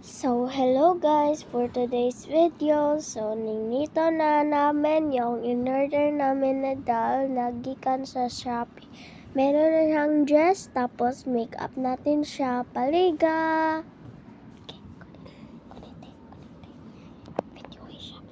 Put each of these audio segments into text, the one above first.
So, hello guys for today's video. So, ninito na namin yung in-order namin na doll na gikan sa Shopee. Meron na siyang dress, tapos make-up natin siya. Paliga! Okay, kulitin. Video siya.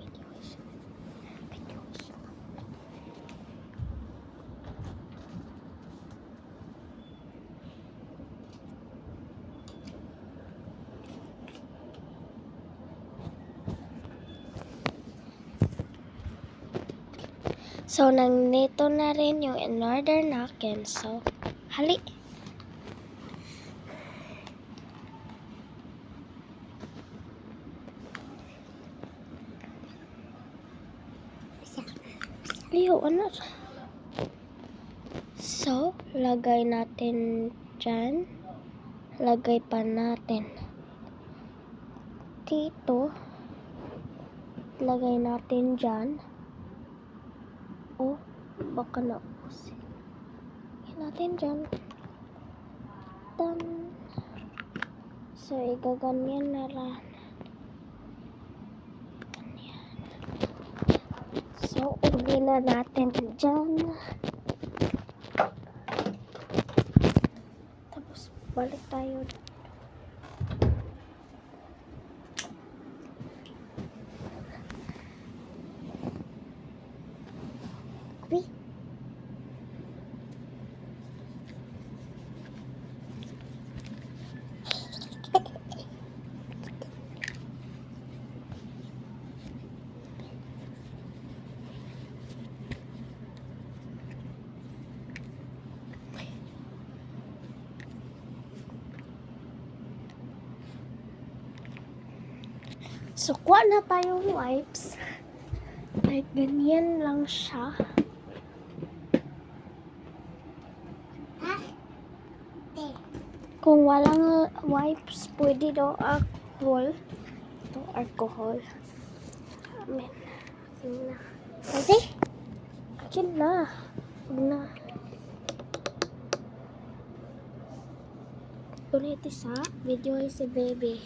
So, nandito na rin yung in-order natin. So, hali! Ayaw, ano? So, lagay natin dyan. Lagay pa natin dito. Lagay natin dyan. Oh, baka naubos. Lagay natin dyan. Done. So, igaganyan na lang. Ganyan. So, uli na natin dyan. Tapos, balik tayo. Uy. So, kuha na tayong wipes. Like, ganyan lang siya. Kung walang wipes, pwede daw alcohol. Ito, alcohol. Amen. Akin na. Pwede? Akin na. Huwag na. Ulit isa. Video si baby.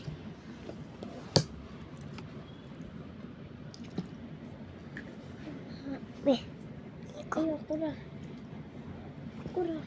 Be. Ayoko na. Ako na.